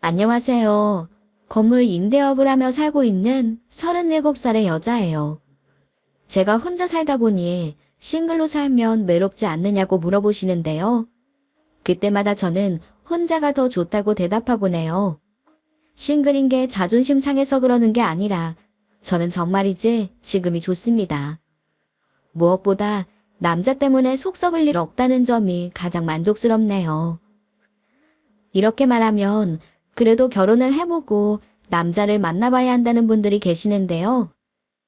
안녕하세요. 건물 임대업을 하며 살고 있는 37살의 여자예요. 제가 혼자 살다 보니 싱글로 살면 외롭지 않느냐고 물어보시는데요. 그때마다 저는 혼자가 더 좋다고 대답하곤 해요. 싱글인 게 자존심 상해서 그러는 게 아니라 저는 정말이지 지금이 좋습니다. 무엇보다 남자 때문에 속 썩을 일 없다는 점이 가장 만족스럽네요. 이렇게 말하면 그래도 결혼을 해보고 남자를 만나봐야 한다는 분들이 계시는데요.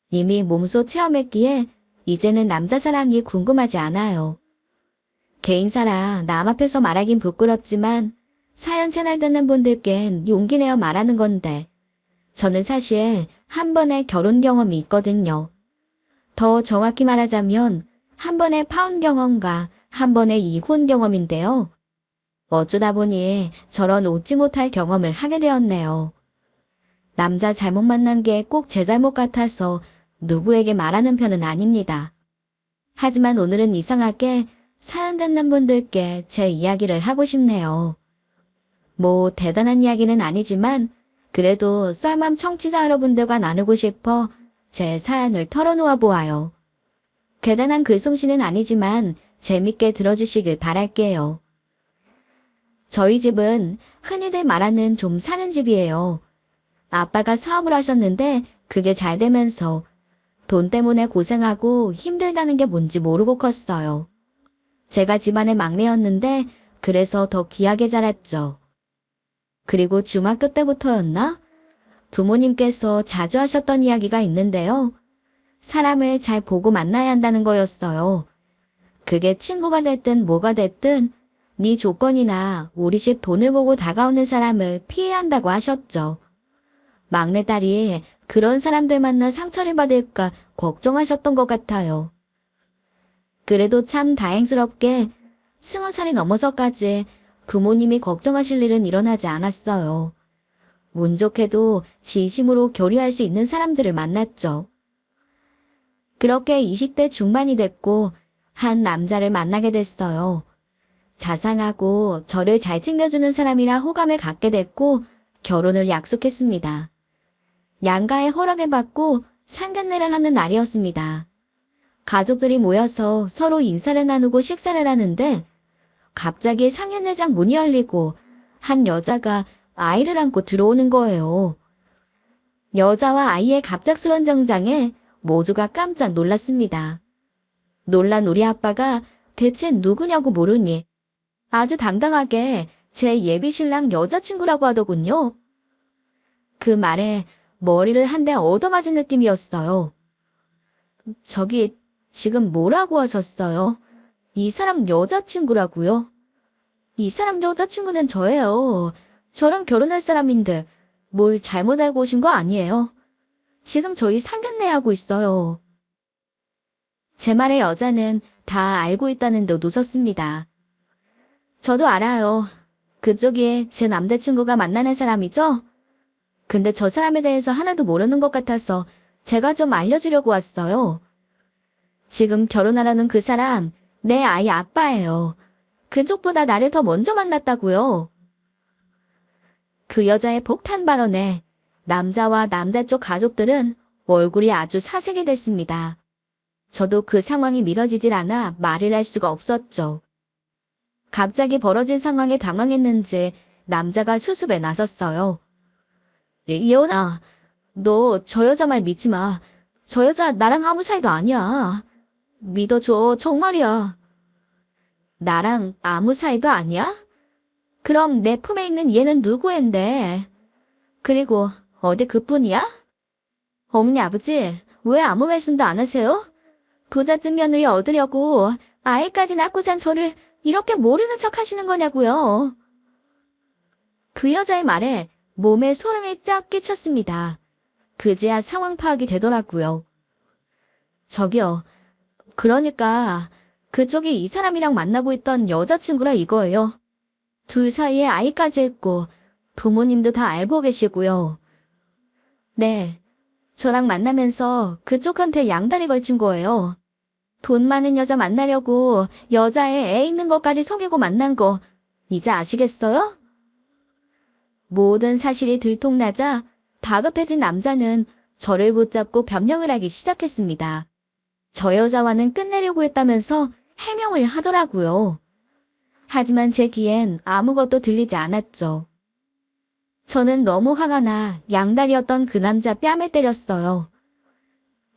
이미 몸소 체험했기에 이제는 남자 사랑이 궁금하지 않아요. 개인사랑 남 앞에서 말하긴 부끄럽지만 사연 채널 듣는 분들께는 용기 내어 말하는 건데 저는 사실 한 번의 결혼 경험이 있거든요. 더 정확히 말하자면 한 번의 파혼 경험과 한 번의 이혼 경험인데요. 어쩌다 보니 저런 웃지 못할 경험을 하게 되었네요. 남자 잘못 만난 게 꼭 제 잘못 같아서 누구에게 말하는 편은 아닙니다. 하지만 오늘은 이상하게 사연 듣는 분들께 제 이야기를 하고 싶네요. 뭐 대단한 이야기는 아니지만 그래도 썰맘 청취자 여러분들과 나누고 싶어 제 사연을 털어놓아 보아요. 대단한 글솜씨는 아니지만 재밌게 들어주시길 바랄게요. 저희 집은 흔히들 말하는 좀 사는 집이에요. 아빠가 사업을 하셨는데 그게 잘 되면서 돈 때문에 고생하고 힘들다는 게 뭔지 모르고 컸어요. 제가 집안의 막내였는데 그래서 더 귀하게 자랐죠. 그리고 중학교 때부터였나? 부모님께서 자주 하셨던 이야기가 있는데요. 사람을 잘 보고 만나야 한다는 거였어요. 그게 친구가 됐든 뭐가 됐든 네 조건이나 우리 집 돈을 보고 다가오는 사람을 피해야 한다고 하셨죠. 막내딸이 그런 사람들 만나 상처를 받을까 걱정하셨던 것 같아요. 그래도 참 다행스럽게 20살이 넘어서까지 부모님이 걱정하실 일은 일어나지 않았어요. 운 좋게도 진심으로 교류할 수 있는 사람들을 만났죠. 그렇게 20대 중반이 됐고 한 남자를 만나게 됐어요. 자상하고 저를 잘 챙겨주는 사람이라 호감을 갖게 됐고 결혼을 약속했습니다. 양가의 허락을 받고 상견례를 하는 날이었습니다. 가족들이 모여서 서로 인사를 나누고 식사를 하는데 갑자기 상견례장 문이 열리고 한 여자가 아이를 안고 들어오는 거예요. 여자와 아이의 갑작스런 등장에 모두가 깜짝 놀랐습니다. 놀란 우리 아빠가 대체 누구냐고 물으니 아주 당당하게 제 예비신랑 여자친구라고 하더군요. 그 말에 머리를 한 대 얻어맞은 느낌이었어요. 저기 지금 뭐라고 하셨어요? 이 사람 여자친구라고요? 이 사람 여자친구는 저예요. 저랑 결혼할 사람인데 뭘 잘못 알고 오신 거 아니에요? 지금 저희 상견례하고 있어요. 제 말에 여자는 다 알고 있다는 듯 웃었습니다. 저도 알아요. 그쪽이 제 남자친구가 만나는 사람이죠? 근데 저 사람에 대해서 하나도 모르는 것 같아서 제가 좀 알려주려고 왔어요. 지금 결혼하라는 그 사람, 내 아이 아빠예요. 그쪽보다 나를 더 먼저 만났다고요. 그 여자의 폭탄 발언에 남자와 남자 쪽 가족들은 얼굴이 아주 사색이 됐습니다. 저도 그 상황이 믿어지질 않아 말을 할 수가 없었죠. 갑자기 벌어진 상황에 당황했는지 남자가 수습에 나섰어요. 이혼아, 너 저 여자 말 믿지 마. 저 여자 나랑 아무 사이도 아니야. 믿어줘, 정말이야. 나랑 아무 사이도 아니야? 그럼 내 품에 있는 얘는 누구인데? 그리고 어디 그뿐이야? 어머니 아버지, 왜 아무 말씀도 안 하세요? 부잣집 며느리 얻으려고 아이까지 낳고 산 저를 이렇게 모르는 척 하시는 거냐고요. 그 여자의 말에 몸에 소름이 쫙 끼쳤습니다. 그제야 상황 파악이 되더라고요. 저기요, 그러니까 그쪽이 이 사람이랑 만나고 있던 여자친구라 이거예요. 둘 사이에 아이까지 있고 부모님도 다 알고 계시고요. 네, 저랑 만나면서 그쪽한테 양다리 걸친 거예요. 돈 많은 여자 만나려고 여자애 애 있는 것까지 속이고 만난 거 이제 아시겠어요? 모든 사실이 들통나자 다급해진 남자는 저를 붙잡고 변명을 하기 시작했습니다. 저 여자와는 끝내려고 했다면서 해명을 하더라고요. 하지만 제 귀엔 아무것도 들리지 않았죠. 저는 너무 화가 나 양다리였던 그 남자 뺨을 때렸어요.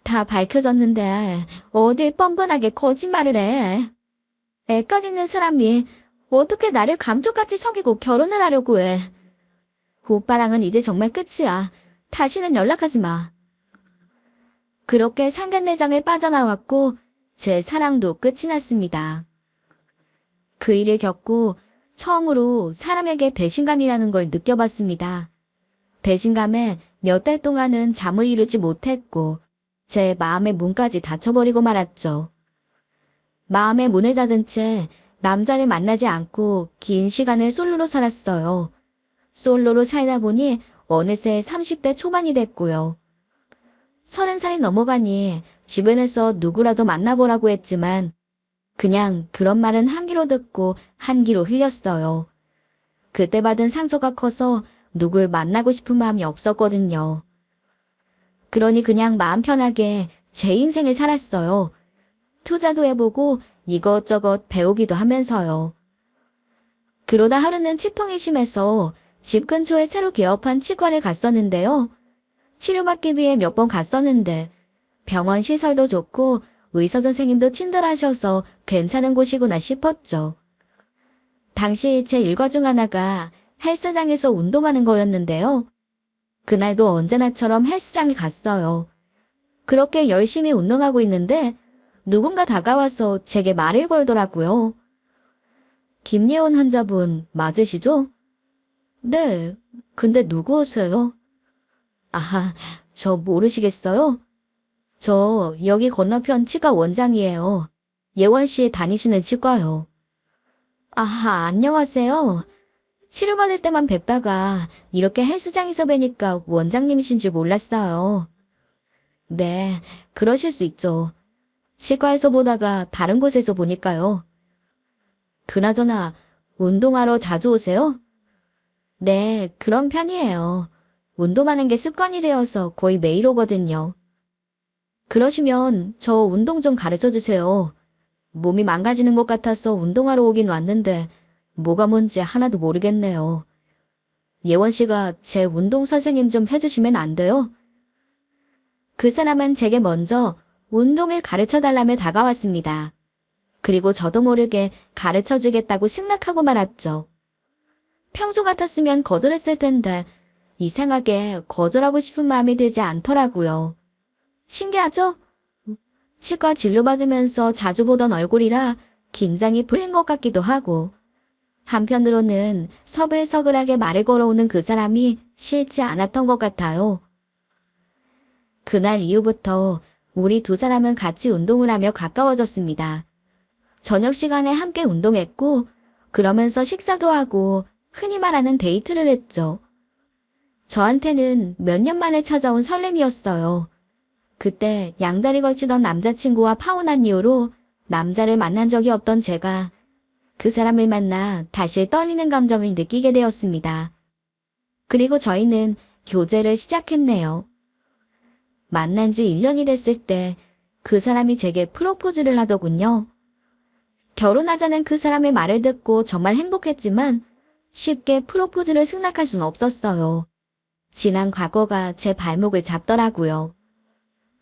다 밝혀졌는데 어딜 뻔뻔하게 거짓말을 해. 애까지 있는 사람이 어떻게 나를 감쪽같이 속이고 결혼을 하려고 해. 오빠랑은 이제 정말 끝이야. 다시는 연락하지 마. 그렇게 상간내장을 빠져나왔고 제 사랑도 끝이 났습니다. 그 일을 겪고 처음으로 사람에게 배신감이라는 걸 느껴봤습니다. 배신감에 몇 달 동안은 잠을 이루지 못했고 제 마음의 문까지 닫혀버리고 말았죠. 마음의 문을 닫은 채 남자를 만나지 않고 긴 시간을 솔로로 살았어요. 솔로로 살다 보니 어느새 30대 초반이 됐고요. 30살이 넘어가니 주변에서 누구라도 만나보라고 했지만 그냥 그런 말은 한 귀로 듣고 한 귀로 흘렸어요. 그때 받은 상처가 커서 누굴 만나고 싶은 마음이 없었거든요. 그러니 그냥 마음 편하게 제 인생을 살았어요. 투자도 해보고 이것저것 배우기도 하면서요. 그러다 하루는 치통이 심해서 집 근처에 새로 개업한 치과를 갔었는데요. 치료받기 위해 몇 번 갔었는데 병원 시설도 좋고 의사 선생님도 친절하셔서 괜찮은 곳이구나 싶었죠. 당시 제 일과 중 하나가 헬스장에서 운동하는 거였는데요. 그날도 언제나처럼 헬스장에 갔어요. 그렇게 열심히 운동하고 있는데 누군가 다가와서 제게 말을 걸더라고요. 김예원 환자분 맞으시죠? 네, 근데 누구세요? 아하, 저 모르시겠어요? 저 여기 건너편 치과 원장이에요. 예원 씨 다니시는 치과요. 아하, 안녕하세요. 치료받을 때만 뵙다가 이렇게 헬스장에서 뵈니까 원장님이신 줄 몰랐어요. 네, 그러실 수 있죠. 치과에서 보다가 다른 곳에서 보니까요. 그나저나 운동하러 자주 오세요? 네, 그런 편이에요. 운동하는 게 습관이 되어서 거의 매일 오거든요. 그러시면 저 운동 좀 가르쳐 주세요. 몸이 망가지는 것 같아서 운동하러 오긴 왔는데 뭐가 뭔지 하나도 모르겠네요. 예원 씨가 제 운동 선생님 좀 해주시면 안 돼요? 그 사람은 제게 먼저 운동을 가르쳐 달라며 다가왔습니다. 그리고 저도 모르게 가르쳐 주겠다고 승낙하고 말았죠. 평소 같았으면 거절했을 텐데 이상하게 거절하고 싶은 마음이 들지 않더라고요. 신기하죠? 치과 진료받으면서 자주 보던 얼굴이라 긴장이 풀린 것 같기도 하고 한편으로는 서글서글하게 말을 걸어오는 그 사람이 싫지 않았던 것 같아요. 그날 이후부터 우리 두 사람은 같이 운동을 하며 가까워졌습니다. 저녁 시간에 함께 운동했고 그러면서 식사도 하고 흔히 말하는 데이트를 했죠. 저한테는 몇 년 만에 찾아온 설렘이었어요. 그때 양다리 걸치던 남자친구와 파혼한 이후로 남자를 만난 적이 없던 제가 그 사람을 만나 다시 떨리는 감정을 느끼게 되었습니다. 그리고 저희는 교제를 시작했네요. 만난 지 1년이 됐을 때 그 사람이 제게 프로포즈를 하더군요. 결혼하자는 그 사람의 말을 듣고 정말 행복했지만 쉽게 프로포즈를 승낙할 수는 없었어요. 지난 과거가 제 발목을 잡더라고요.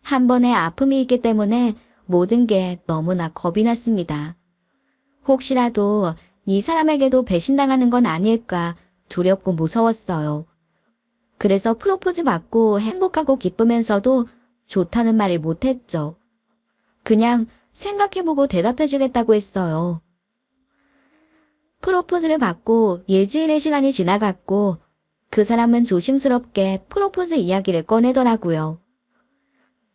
한 번의 아픔이 있기 때문에 모든 게 너무나 겁이 났습니다. 혹시라도 이 사람에게도 배신당하는 건 아닐까 두렵고 무서웠어요. 그래서 프로포즈 받고 행복하고 기쁘면서도 좋다는 말을 못했죠. 그냥 생각해보고 대답해주겠다고 했어요. 프로포즈를 받고 일주일의 시간이 지나갔고 그 사람은 조심스럽게 프로포즈 이야기를 꺼내더라고요.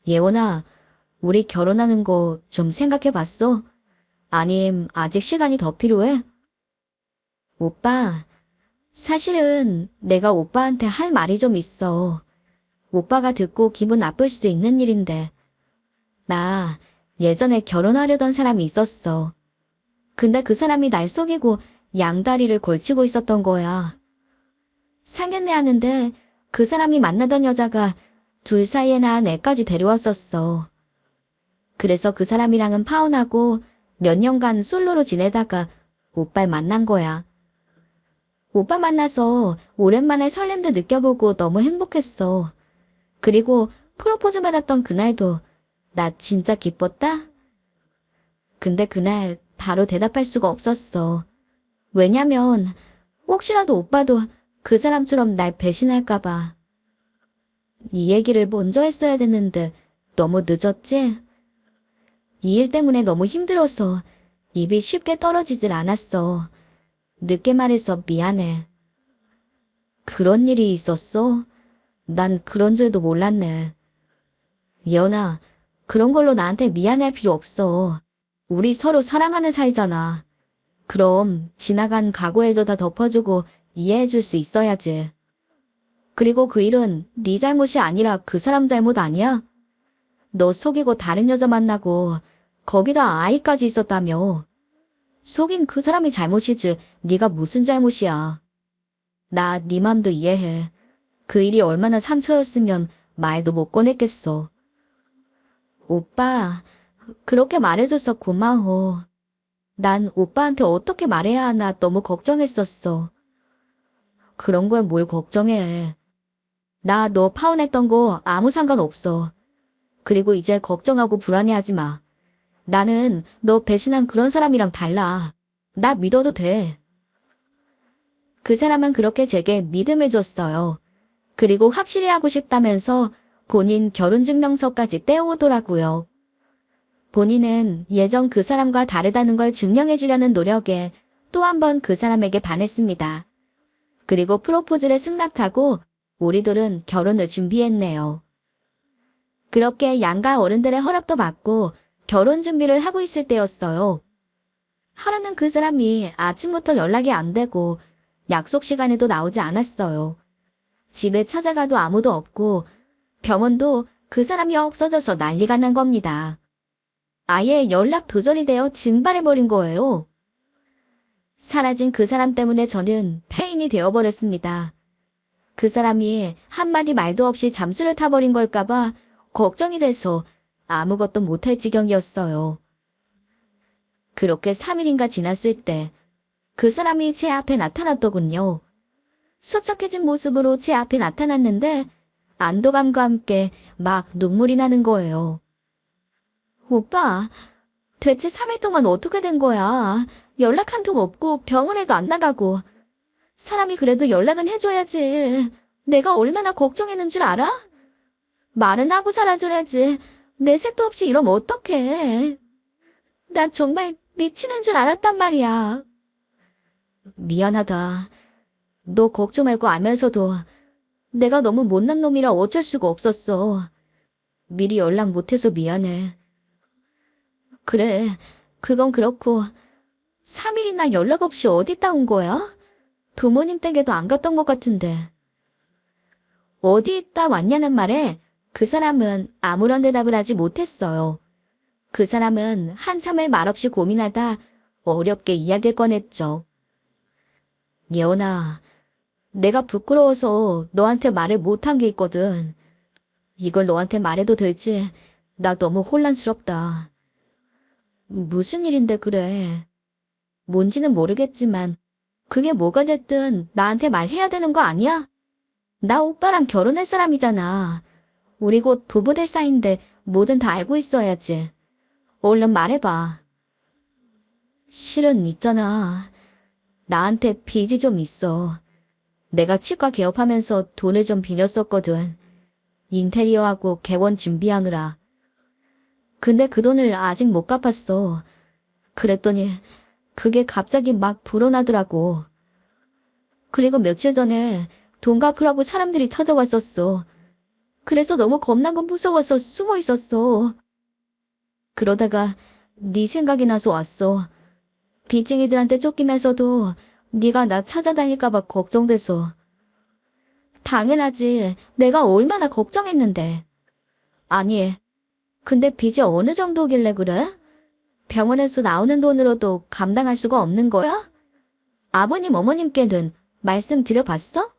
예원아, 우리 결혼하는 거 좀 생각해봤어? 아님 아직 시간이 더 필요해? 오빠, 사실은 내가 오빠한테 할 말이 좀 있어. 오빠가 듣고 기분 나쁠 수도 있는 일인데. 나 예전에 결혼하려던 사람이 있었어. 근데 그 사람이 날 속이고 양다리를 걸치고 있었던 거야. 상견례 하는데 그 사람이 만나던 여자가 둘 사이에 낳은 애까지 데려왔었어. 그래서 그 사람이랑은 파혼하고 몇 년간 솔로로 지내다가 오빠를 만난 거야. 오빠 만나서 오랜만에 설렘도 느껴보고 너무 행복했어. 그리고 프로포즈 받았던 그날도 나 진짜 기뻤다? 근데 그날 바로 대답할 수가 없었어. 왜냐면 혹시라도 오빠도 그 사람처럼 날 배신할까봐. 이 얘기를 먼저 했어야 됐는데 너무 늦었지? 이 일 때문에 너무 힘들어서 입이 쉽게 떨어지질 않았어. 늦게 말해서 미안해. 그런 일이 있었어? 난 그런 줄도 몰랐네. 예언아, 그런 걸로 나한테 미안해할 필요 없어. 우리 서로 사랑하는 사이잖아. 그럼 지나간 과거 일도 다 덮어주고 이해해줄 수 있어야지. 그리고 그 일은 네 잘못이 아니라 그 사람 잘못 아니야? 너 속이고 다른 여자 만나고 거기다 아이까지 있었다며. 속인 그 사람이 잘못이지 네가 무슨 잘못이야. 나 네 맘도 이해해. 그 일이 얼마나 상처였으면 말도 못 꺼냈겠어. 오빠, 그렇게 말해줘서 고마워. 난 오빠한테 어떻게 말해야 하나 너무 걱정했었어. 그런 걸 뭘 걱정해. 나 너 파혼했던 거 아무 상관없어. 그리고 이제 걱정하고 불안해하지 마. 나는 너 배신한 그런 사람이랑 달라. 나 믿어도 돼. 그 사람은 그렇게 제게 믿음을 줬어요. 그리고 확실히 하고 싶다면서 본인 결혼증명서까지 떼어오더라고요. 본인은 예전 그 사람과 다르다는 걸 증명해 주려는 노력에 또 한 번 그 사람에게 반했습니다. 그리고 프로포즈를 승낙하고 우리들은 결혼을 준비했네요. 그렇게 양가 어른들의 허락도 받고 결혼 준비를 하고 있을 때였어요. 하루는 그 사람이 아침부터 연락이 안 되고 약속 시간에도 나오지 않았어요. 집에 찾아가도 아무도 없고 병원도 그 사람이 없어져서 난리가 난 겁니다. 아예 연락 두절이 되어 증발해버린 거예요. 사라진 그 사람 때문에 저는 폐인이 되어버렸습니다. 그 사람이 한마디 말도 없이 잠수를 타버린 걸까봐 걱정이 돼서 아무것도 못할 지경이었어요. 그렇게 3일인가 지났을 때 그 사람이 제 앞에 나타났더군요. 수척해진 모습으로 제 앞에 나타났는데 안도감과 함께 막 눈물이 나는 거예요. 오빠, 대체 3일 동안 어떻게 된 거야? 연락 한 통 없고 병원에도 안 나가고. 사람이 그래도 연락은 해줘야지. 내가 얼마나 걱정했는 줄 알아? 말은 하고 살아줘야지. 내 색도 없이 이러면 어떡해. 난 정말 미치는 줄 알았단 말이야. 미안하다. 너 걱정 말고 알면서도 내가 너무 못난 놈이라 어쩔 수가 없었어. 미리 연락 못해서 미안해. 그래, 그건 그렇고 3일이나 연락 없이 어디 있다 온 거야? 부모님 댁에도 안 갔던 것 같은데. 어디 있다 왔냐는 말에 그 사람은 아무런 대답을 하지 못했어요. 그 사람은 한참을 말없이 고민하다 어렵게 이야기를 꺼냈죠. 예원아, 내가 부끄러워서 너한테 말을 못한 게 있거든. 이걸 너한테 말해도 될지 나 너무 혼란스럽다. 무슨 일인데 그래. 뭔지는 모르겠지만 그게 뭐가 됐든 나한테 말해야 되는 거 아니야? 나 오빠랑 결혼할 사람이잖아. 우리 곧 부부 될 사이인데 뭐든 다 알고 있어야지. 얼른 말해봐. 실은 있잖아. 나한테 빚이 좀 있어. 내가 치과 개업하면서 돈을 좀 빌렸었거든. 인테리어하고 개원 준비하느라. 근데 그 돈을 아직 못 갚았어. 그랬더니 그게 갑자기 막 불어나더라고. 그리고 며칠 전에 돈 갚으라고 사람들이 찾아왔었어. 그래서 너무 겁나고 무서워서 숨어 있었어. 그러다가 네 생각이 나서 왔어. 빚쟁이들한테 쫓기면서도 네가 나 찾아다닐까봐 걱정돼서. 당연하지. 내가 얼마나 걱정했는데. 아니, 근데 빚이 어느 정도길래 그래? 병원에서 나오는 돈으로도 감당할 수가 없는 거야? 아버님, 어머님께는 말씀드려봤어?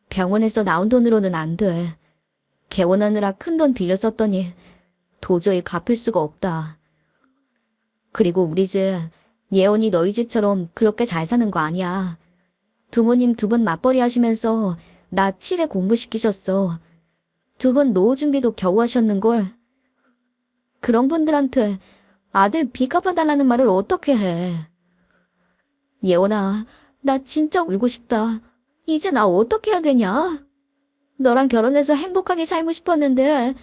병원에서 나온 돈으로는 안 돼. 개원하느라 큰돈 빌려 썼더니 도저히 갚을 수가 없다. 그리고 우리 집, 예원이 너희 집처럼 그렇게 잘 사는 거 아니야. 부모님 두 분 맞벌이 하시면서 나 치대 공부시키셨어. 두 분 노후 준비도 겨우 하셨는걸. 그런 분들한테 아들 빚 갚아달라는 말을 어떻게 해. 예원아, 나 진짜 울고 싶다. 이제 나 어떻게 해야 되냐? 너랑 결혼해서 행복하게 살고 싶었는데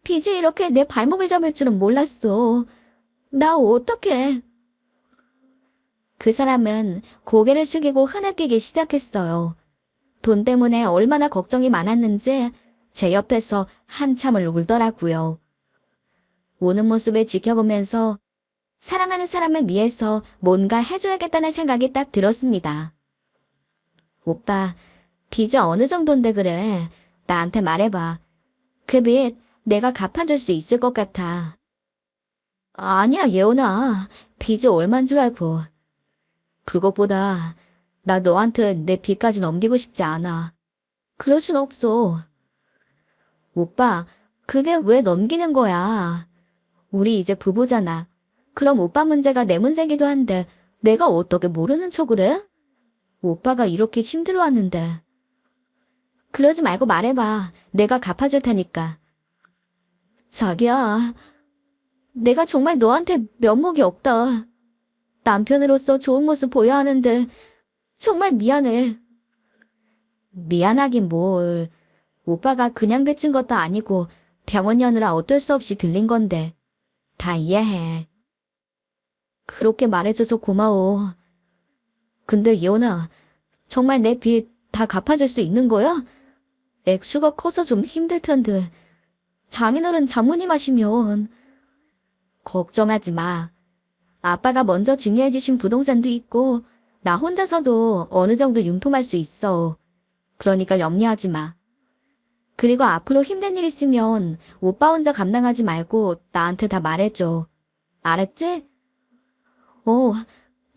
빚이 이렇게 내 발목을 잡을 줄은 몰랐어. 나 어떡해. 그 사람은 고개를 숙이고 흐느끼기 시작했어요. 돈 때문에 얼마나 걱정이 많았는지 제 옆에서 한참을 울더라고요. 우는 모습을 지켜보면서 사랑하는 사람을 위해서 뭔가 해줘야겠다는 생각이 딱 들었습니다. 오빠, 빚이 어느 정도인데 그래? 나한테 말해봐. 그 빚 내가 갚아줄 수 있을 것 같아. 아니야, 예원아. 빚이 얼만 줄 알고. 그것보다 나 너한테 내 빚까지 넘기고 싶지 않아. 그럴 순 없어. 오빠, 그게 왜 넘기는 거야? 우리 이제 부부잖아. 그럼 오빠 문제가 내 문제기도 한데 내가 어떻게 모르는 척을 해? 오빠가 이렇게 힘들어하는데. 그러지 말고 말해봐. 내가 갚아줄 테니까. 자기야, 내가 정말 너한테 면목이 없다. 남편으로서 좋은 모습 보여야 하는데 정말 미안해. 미안하긴 뭘. 오빠가 그냥 빚진 것도 아니고 병원 여느라 어쩔 수 없이 빌린 건데. 다 이해해. 그렇게 말해줘서 고마워. 근데 예원아, 정말 내 빚 다 갚아줄 수 있는 거야? 액수가 커서 좀 힘들 텐데. 장인어른 장모님 하시면. 걱정하지 마. 아빠가 먼저 증여해주신 부동산도 있고 나 혼자서도 어느 정도 융통할 수 있어. 그러니까 염려하지 마. 그리고 앞으로 힘든 일 있으면 오빠 혼자 감당하지 말고 나한테 다 말해줘. 알았지?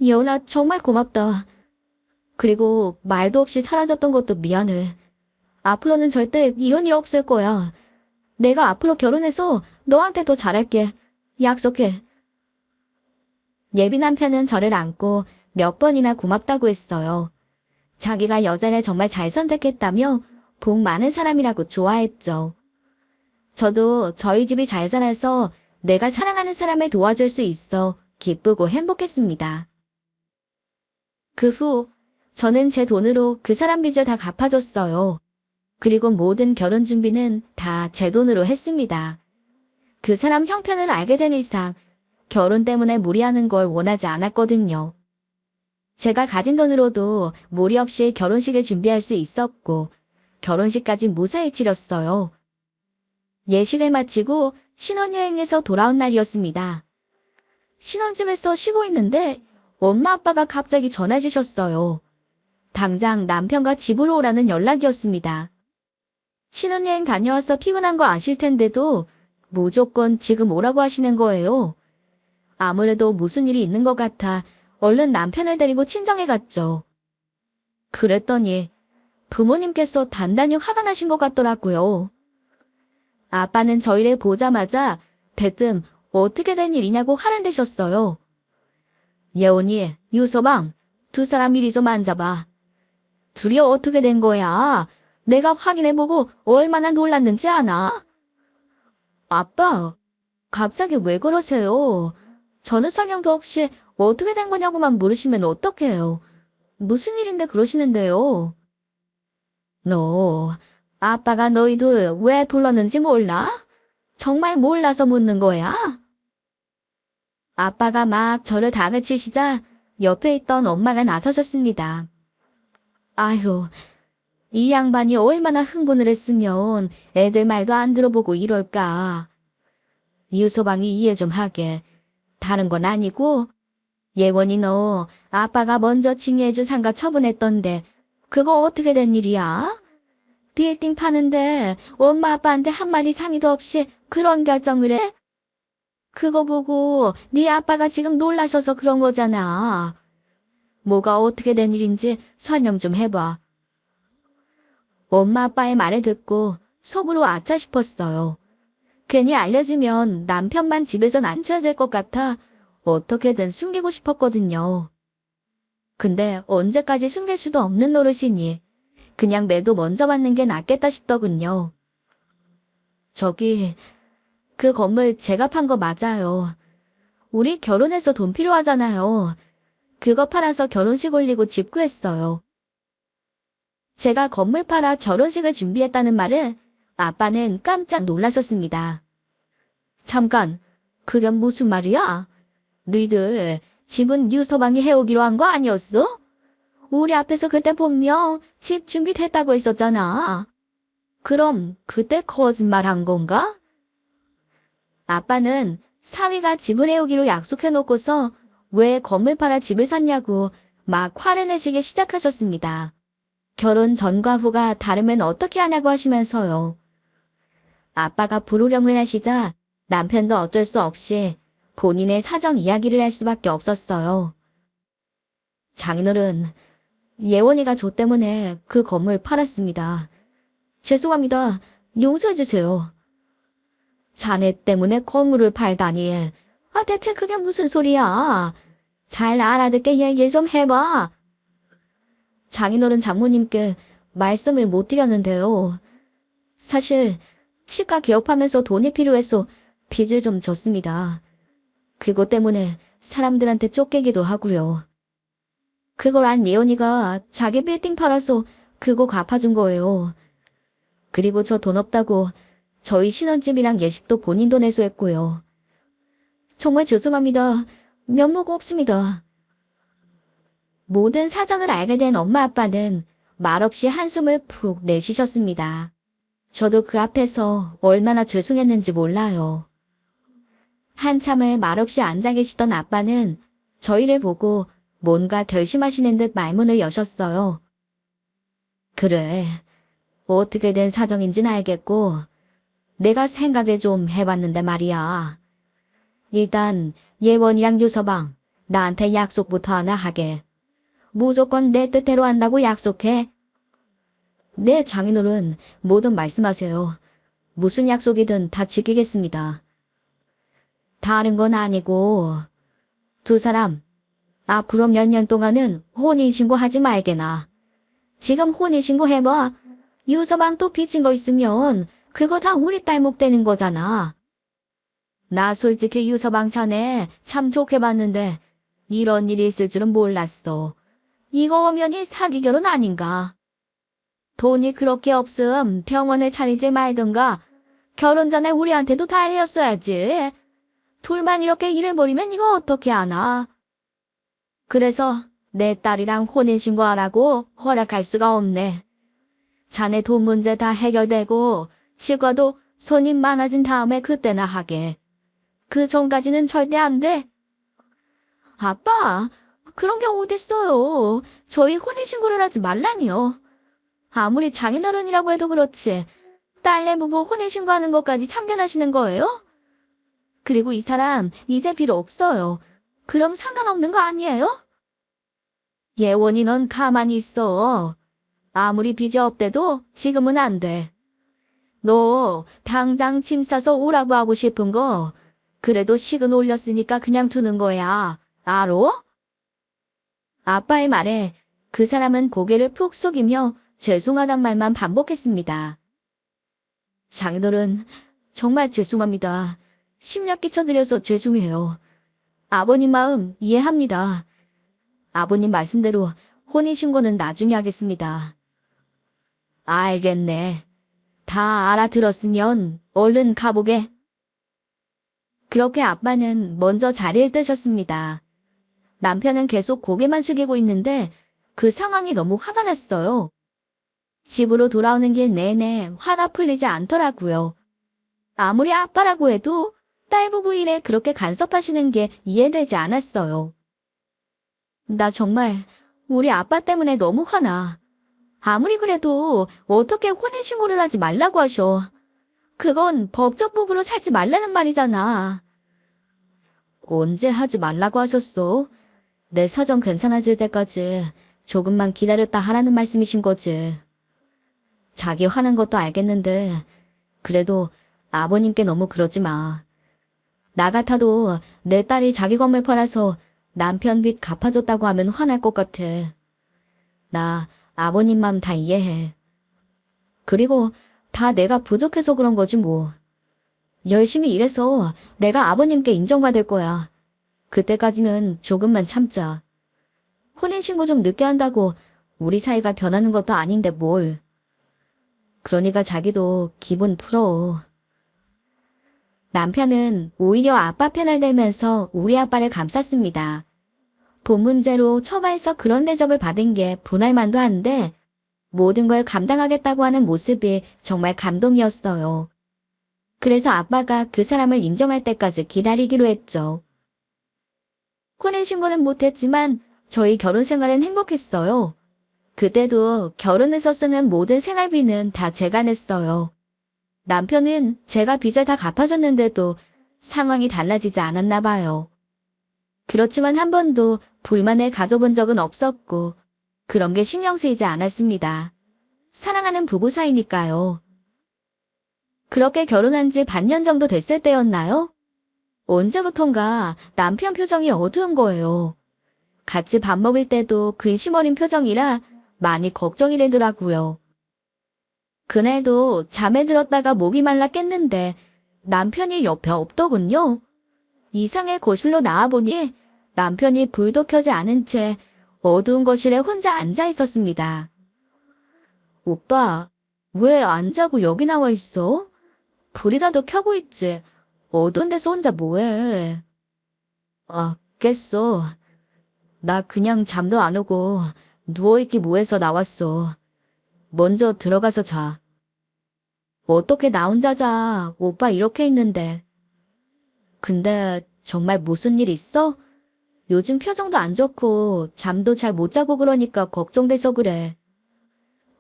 예원아 정말 고맙다. 그리고 말도 없이 사라졌던 것도 미안해. 앞으로는 절대 이런 일 없을 거야. 내가 앞으로 결혼해서 너한테 더 잘할게. 약속해. 예비 남편은 저를 안고 몇 번이나 고맙다고 했어요. 자기가 여자를 정말 잘 선택했다며 복 많은 사람이라고 좋아했죠. 저도 저희 집이 잘 살아서 내가 사랑하는 사람을 도와줄 수 있어 기쁘고 행복했습니다. 그 후 저는 제 돈으로 그 사람 빚을 다 갚아줬어요. 그리고 모든 결혼 준비는 다 제 돈으로 했습니다. 그 사람 형편을 알게 된 이상 결혼 때문에 무리하는 걸 원하지 않았거든요. 제가 가진 돈으로도 무리 없이 결혼식을 준비할 수 있었고 결혼식까지 무사히 치렀어요. 예식을 마치고 신혼여행에서 돌아온 날이었습니다. 신혼집에서 쉬고 있는데 엄마 아빠가 갑자기 전화 주셨어요. 당장 남편과 집으로 오라는 연락이었습니다. 신혼여행 다녀와서 피곤한 거 아실 텐데도 무조건 지금 오라고 하시는 거예요. 아무래도 무슨 일이 있는 것 같아 얼른 남편을 데리고 친정에 갔죠. 그랬더니 부모님께서 단단히 화가 나신 것 같더라고요. 아빠는 저희를 보자마자 대뜸 어떻게 된 일이냐고 화를 내셨어요. 예원이, 유서방, 두 사람 이리 좀 앉아봐. 둘이 어떻게 된 거야? 내가 확인해보고 얼마나 놀랐는지 아나? 아빠, 갑자기 왜 그러세요? 저는 설명도 없이 어떻게 된 거냐고만 물으시면 어떡해요? 무슨 일인데 그러시는데요? 너, 아빠가 너희들 왜 불렀는지 몰라? 정말 몰라서 묻는 거야? 아빠가 막 저를 다그치시자 옆에 있던 엄마가 나서셨습니다. 아휴, 이 양반이 얼마나 흥분을 했으면 애들 말도 안 들어보고 이럴까. 유서방이 이해 좀 하게. 다른 건 아니고 예원이 너 아빠가 먼저 징계해준 상가 처분했던데 그거 어떻게 된 일이야? 빌딩 파는데 엄마 아빠한테 한마디 상의도 없이 그런 결정을 해? 그거 보고 네 아빠가 지금 놀라셔서 그런 거잖아. 뭐가 어떻게 된 일인지 설명 좀 해봐. 엄마 아빠의 말을 듣고 속으로 아차 싶었어요. 괜히 알려지면 남편만 집에선 안 찾을 것 같아 어떻게든 숨기고 싶었거든요. 근데 언제까지 숨길 수도 없는 노릇이니 그냥 매도 먼저 받는 게 낫겠다 싶더군요. 저기, 그 건물 제가 판 거 맞아요. 우리 결혼해서 돈 필요하잖아요. 그거 팔아서 결혼식 올리고 집 구했어요. 제가 건물 팔아 결혼식을 준비했다는 말을 아빠는 깜짝 놀라셨습니다. 잠깐, 그게 무슨 말이야? 너희들 집은 유서방이 해오기로 한 거 아니었어? 우리 앞에서 그때 분명 집 준비됐다고 했었잖아. 그럼 그때 거짓말 한 건가? 아빠는 사위가 집을 해오기로 약속해놓고서 왜 건물 팔아 집을 샀냐고 막 화를 내시기 시작하셨습니다. 결혼 전과 후가 다르면 어떻게 하냐고 하시면서요. 아빠가 불호령을 하시자 남편도 어쩔 수 없이 본인의 사정 이야기를 할 수밖에 없었어요. 장인어른, 예원이가 저 때문에 그 건물 팔았습니다. 죄송합니다. 용서해주세요. 자네 때문에 건물을 팔다니. 대체 그게 무슨 소리야? 잘 알아듣게 얘기 좀 해봐. 장인어른 장모님께 말씀을 못 드렸는데요. 사실 치과 개업하면서 돈이 필요해서 빚을 좀 졌습니다. 그것 때문에 사람들한테 쫓기기도 하고요. 그걸 안 예원이가 자기 빌딩 팔아서 그거 갚아준 거예요. 그리고 저 돈 없다고 저희 신혼집이랑 예식도 본인 돈 내서 했고요. 정말 죄송합니다. 면모가 없습니다. 모든 사정을 알게 된 엄마 아빠는 말없이 한숨을 푹 내쉬셨습니다. 저도 그 앞에서 얼마나 죄송했는지 몰라요. 한참을 말없이 앉아 계시던 아빠는 저희를 보고 뭔가 결심하시는 듯 말문을 여셨어요. 그래, 어떻게 된 사정인지는 알겠고 내가 생각을 좀 해봤는데 말이야. 일단 예원이랑 유서방 나한테 약속부터 하나 하게. 무조건 내 뜻대로 한다고 약속해. 네, 장인어른 뭐든 말씀하세요. 무슨 약속이든 다 지키겠습니다. 다른 건 아니고 두 사람 앞으로 몇 년 동안은 혼인신고하지 말게나. 지금 혼인신고 해봐. 유서방 또 빚진 거 있으면 그거 다 우리 딸 목 되는 거잖아. 나 솔직히 유서방 자네 참 좋게 봤는데 이런 일이 있을 줄은 몰랐어. 이거 엄연히 사기 결혼 아닌가. 돈이 그렇게 없음 병원을 차리지 말든가. 결혼 전에 우리한테도 다 해였어야지. 둘만 이렇게 일을 벌이면 이거 어떻게 하나. 그래서 내 딸이랑 혼인신고하라고 허락할 수가 없네. 자네 돈 문제 다 해결되고 치과도 손님 많아진 다음에 그때나 하게. 그 전까지는 절대 안 돼. 아빠, 그런 게 어딨어요. 저희 혼인신고를 하지 말라니요. 아무리 장인어른이라고 해도 그렇지. 딸내 부부 혼인신고하는 것까지 참견하시는 거예요? 그리고 이 사람 이제 필요 없어요. 그럼 상관없는 거 아니에요? 예원이 넌 가만히 있어. 아무리 빚이 없대도 지금은 안 돼. 너 당장 짐 싸서 오라고 하고 싶은 거 그래도 식은 올렸으니까 그냥 두는 거야. 알어? 아빠의 말에 그 사람은 고개를 푹 숙이며 죄송하단 말만 반복했습니다. 장인어른, 정말 죄송합니다. 심려 끼쳐드려서 죄송해요. 아버님 마음 이해합니다. 아버님 말씀대로 혼인신고는 나중에 하겠습니다. 알겠네. 다 알아들었으면 얼른 가보게. 그렇게 아빠는 먼저 자리를 뜨셨습니다. 남편은 계속 고개만 숙이고 있는데 그 상황이 너무 화가 났어요. 집으로 돌아오는 길 내내 화가 풀리지 않더라고요. 아무리 아빠라고 해도 딸 부부 일에 그렇게 간섭하시는 게 이해되지 않았어요. 나 정말 우리 아빠 때문에 너무 화나. 아무리 그래도 어떻게 혼인신고를 하지 말라고 하셔. 그건 법적 부부로 살지 말라는 말이잖아. 언제 하지 말라고 하셨어? 내 사정 괜찮아질 때까지 조금만 기다렸다 하라는 말씀이신 거지. 자기 화난 것도 알겠는데 그래도 아버님께 너무 그러지 마. 나 같아도 내 딸이 자기 건물 팔아서 남편 빚 갚아줬다고 하면 화날 것 같아. 나 아버님 마음 다 이해해. 그리고 다 내가 부족해서 그런 거지 뭐. 열심히 일해서 내가 아버님께 인정받을 거야. 그때까지는 조금만 참자. 혼인신고 좀 늦게 한다고 우리 사이가 변하는 것도 아닌데 뭘. 그러니까 자기도 기분 풀어. 남편은 오히려 아빠 편을 들면서 우리 아빠를 감쌌습니다. 돈 문제로 처가에서 그런 대접을 받은 게 분할만도 한데 모든 걸 감당하겠다고 하는 모습이 정말 감동이었어요. 그래서 아빠가 그 사람을 인정할 때까지 기다리기로 했죠. 혼인신고는 못했지만 저희 결혼 생활은 행복했어요. 그때도 결혼해서 쓰는 모든 생활비는 다 제가 냈어요. 남편은 제가 빚을 다 갚아줬는데도 상황이 달라지지 않았나 봐요. 그렇지만 한 번도 불만을 가져본 적은 없었고 그런 게 신경 쓰이지 않았습니다. 사랑하는 부부 사이니까요. 그렇게 결혼한 지 반년 정도 됐을 때였나요? 언제부턴가 남편 표정이 어두운 거예요. 같이 밥 먹을 때도 근심 어린 표정이라 많이 걱정이 되더라고요. 그날도 잠에 들었다가 목이 말라 깼는데 남편이 옆에 없더군요. 이상해 거실로 나와보니 남편이 불도 켜지 않은 채 어두운 거실에 혼자 앉아 있었습니다. 오빠, 왜 안 자고 여기 나와 있어? 불이라도 켜고 있지. 어두운 데서 혼자 뭐해? 아, 깼어. 나 그냥 잠도 안 오고 누워있기 뭐해서 나왔어. 먼저 들어가서 자. 어떻게 나 혼자 자? 오빠 이렇게 있는데. 근데 정말 무슨 일 있어? 요즘 표정도 안 좋고 잠도 잘 못 자고 그러니까 걱정돼서 그래.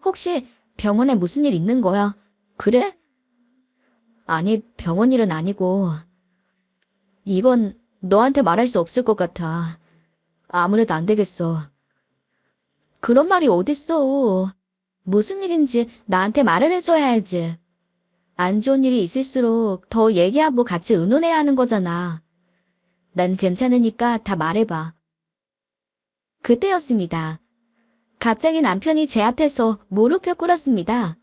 혹시 병원에 무슨 일 있는 거야? 그래? 아니, 병원 일은 아니고. 이건 너한테 말할 수 없을 것 같아. 아무래도 안 되겠어. 그런 말이 어딨어. 무슨 일인지 나한테 말을 해줘야 알지. 안 좋은 일이 있을수록 더 얘기하고 같이 의논해야 하는 거잖아. 난 괜찮으니까 다 말해봐. 그때였습니다. 갑자기 남편이 제 앞에서 무릎을 꿇었습니다.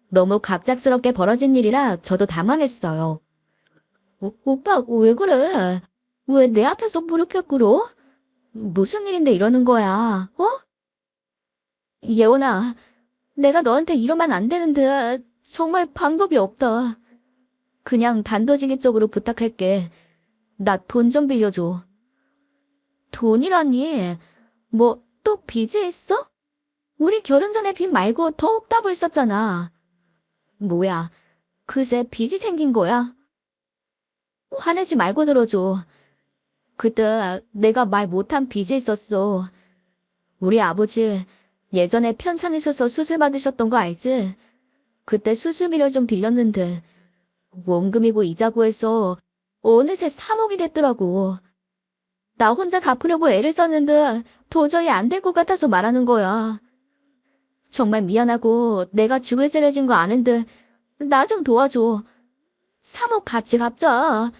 너무 갑작스럽게 벌어진 일이라 저도 당황했어요. 오빠, 왜 그래? 왜 내 앞에서 무릎을 꿇어? 무슨 일인데 이러는 거야, 어? 예원아, 내가 너한테 이러면 안 되는데 정말 방법이 없다. 그냥 단도직입적으로 부탁할게. 나 돈 좀 빌려줘. 돈이라니? 뭐 또 빚이 있어? 우리 결혼 전에 빚 말고 더 없다고 했었잖아. 뭐야, 그새 빚이 생긴 거야? 화내지 말고 들어줘. 그때 내가 말 못한 빚이 있었어. 우리 아버지 예전에 편찮으셔서 수술 받으셨던 거 알지? 그때 수술비를 좀 빌렸는데 원금이고 이자고 해서 어느새 3억이 됐더라고. 나 혼자 갚으려고 애를 썼는데 도저히 안 될 것 같아서 말하는 거야. 정말 미안하고 내가 죽을 죄를 진 거 아는데 나 좀 도와줘. 3억 같이 갚자.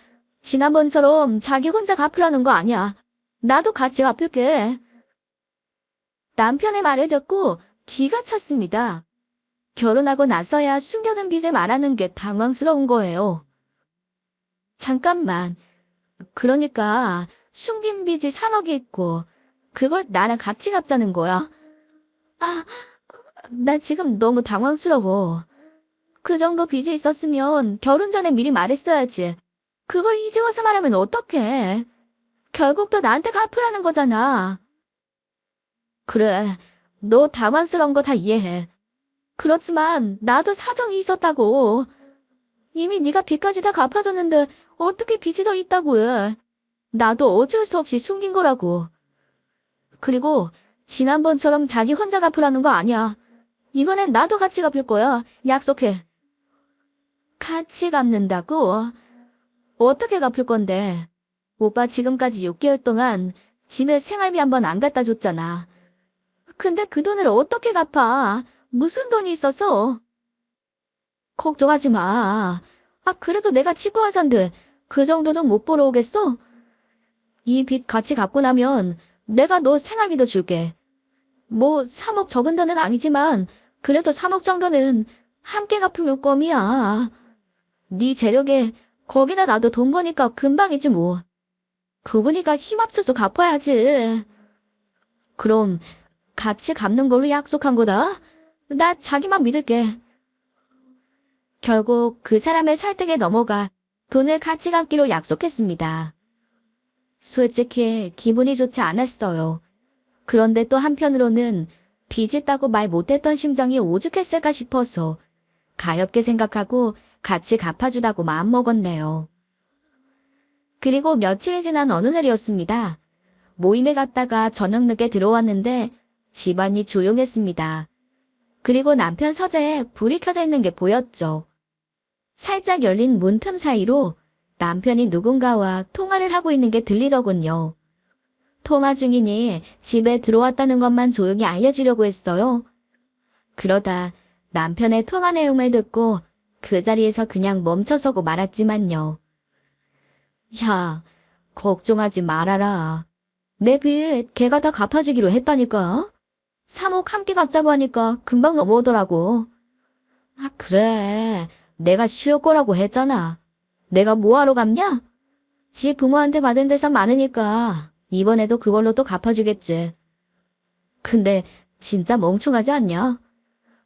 지난번처럼 자기 혼자 갚으라는 거 아니야. 나도 같이 갚을게. 남편의 말을 듣고 기가 찼습니다. 결혼하고 나서야 숨겨둔 빚을 말하는 게 당황스러운 거예요. 잠깐만. 그러니까 숨긴 빚이 3억이 있고 그걸 나랑 같이 갚자는 거야. 아, 나 지금 너무 당황스러워. 그 정도 빚이 있었으면 결혼 전에 미리 말했어야지. 그걸 이제 와서 말하면 어떡해. 결국 또 나한테 갚으라는 거잖아. 그래, 너 당황스러운 거 다 이해해. 그렇지만 나도 사정이 있었다고. 이미 네가 빚까지 다 갚아줬는데 어떻게 빚이 더 있다고 해. 나도 어쩔 수 없이 숨긴 거라고. 그리고 지난번처럼 자기 혼자 갚으라는 거 아니야. 이번엔 나도 같이 갚을 거야. 약속해. 같이 갚는다고? 어떻게 갚을 건데? 오빠 지금까지 6개월 동안 집에 생활비 한 번 안 갖다 줬잖아. 근데 그 돈을 어떻게 갚아? 무슨 돈이 있어서? 걱정하지 마. 그래도 내가 치과 의사인데 그 정도는 못 벌어 오겠어? 이 빚 같이 갚고 나면 내가 너 생활비도 줄게. 뭐 3억 적은 돈은 아니지만 그래도 3억 정도는 함께 갚으면 껌이야. 네 재력에 거기다 나도 돈 버니까 금방이지 뭐. 그분이가 힘 합쳐서 갚아야지. 그럼 같이 갚는 걸로 약속한 거다. 나 자기만 믿을게. 결국 그 사람의 설득에 넘어가 돈을 같이 갚기로 약속했습니다. 솔직히 기분이 좋지 않았어요. 그런데 또 한편으로는 빚있다고 말 못했던 심정이 오죽했을까 싶어서 가엾게 생각하고 같이 갚아주다고 마음먹었네요. 그리고 며칠이 지난 어느 날이었습니다. 모임에 갔다가 저녁 늦게 들어왔는데 집안이 조용했습니다. 그리고 남편 서재에 불이 켜져 있는 게 보였죠. 살짝 열린 문틈 사이로 남편이 누군가와 통화를 하고 있는 게 들리더군요. 통화 중이니 집에 들어왔다는 것만 조용히 알려주려고 했어요. 그러다 남편의 통화 내용을 듣고 그 자리에서 그냥 멈춰서고 말았지만요. 야, 걱정하지 말아라. 내 빚 걔가 다 갚아주기로 했다니까. 3억 함께 갚자고 하니까 금방 넘어오더라고. 그래. 내가 쉬울 거라고 했잖아. 내가 뭐하러 갚냐? 지 부모한테 받은 재산 많으니까 이번에도 그걸로 또 갚아주겠지. 근데 진짜 멍청하지 않냐?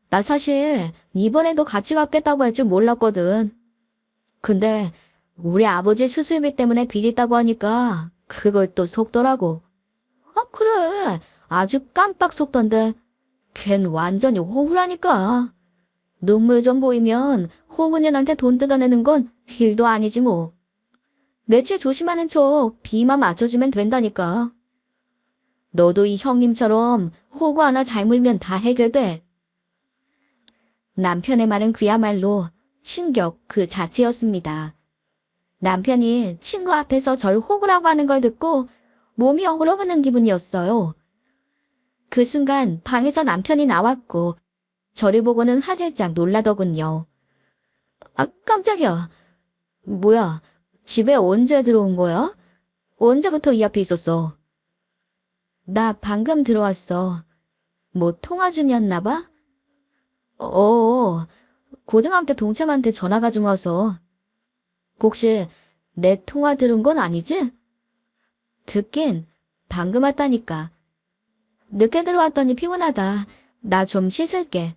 나 사실 이번에도 같이 갚겠다고 할 줄 몰랐거든. 근데 우리 아버지 수술비 때문에 빚 있다고 하니까 그걸 또 속더라고. 그래. 아주 깜빡 속던데. 걘 완전히 호구라니까. 눈물 좀 보이면 호구년한테 돈 뜯어내는 건 일도 아니지 뭐. 며칠 조심하는 척 비만 맞춰주면 된다니까. 너도 이 형님처럼 호구 하나 잘 물면 다 해결돼. 남편의 말은 그야말로 충격 그 자체였습니다. 남편이 친구 앞에서 절 호구라고 하는 걸 듣고 몸이 얼어붙는 기분이었어요. 그 순간 방에서 남편이 나왔고 저를 보고는 화들짝 놀라더군요. 깜짝이야. 뭐야, 집에 언제 들어온 거야? 언제부터 이 앞에 있었어? 나 방금 들어왔어. 뭐 통화 중이었나 봐? 고등학교 동창한테 전화가 좀 와서. 혹시 내 통화 들은 건 아니지? 듣긴 방금 왔다니까. 늦게 들어왔더니 피곤하다. 나 좀 씻을게.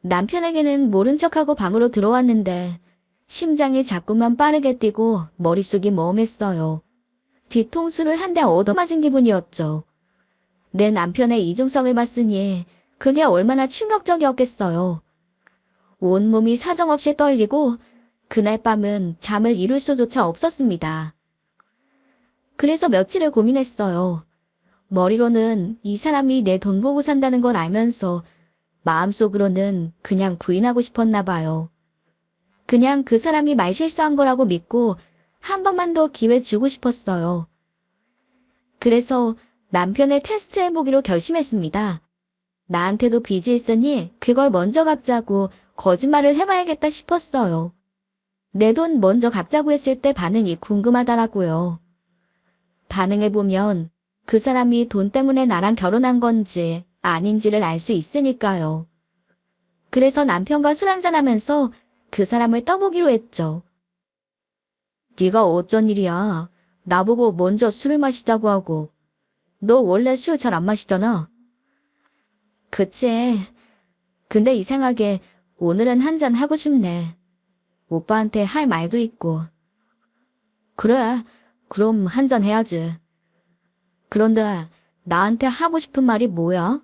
남편에게는 모른 척하고 방으로 들어왔는데 심장이 자꾸만 빠르게 뛰고 머릿속이 멍했어요. 뒤통수를 한 대 얻어맞은 기분이었죠. 내 남편의 이중성을 봤으니 그게 얼마나 충격적이었겠어요. 온몸이 사정없이 떨리고 그날 밤은 잠을 이룰 수조차 없었습니다. 그래서 며칠을 고민했어요. 머리로는 이 사람이 내 돈 보고 산다는 걸 알면서 마음속으로는 그냥 부인하고 싶었나 봐요. 그냥 그 사람이 말실수한 거라고 믿고 한 번만 더 기회 주고 싶었어요. 그래서 남편을 테스트해보기로 결심했습니다. 나한테도 빚이 있으니 그걸 먼저 갚자고 거짓말을 해봐야겠다 싶었어요. 내 돈 먼저 갚자고 했을 때 반응이 궁금하더라고요. 반응해보면 그 사람이 돈 때문에 나랑 결혼한 건지 아닌지를 알 수 있으니까요. 그래서 남편과 술 한잔하면서 그 사람을 떠보기로 했죠. 네가 어쩐 일이야. 나보고 먼저 술을 마시자고 하고. 너 원래 술 잘 안 마시잖아. 그치. 근데 이상하게 오늘은 한잔 하고 싶네. 오빠한테 할 말도 있고. 그래. 그럼 한잔 해야지. 그런데 나한테 하고 싶은 말이 뭐야?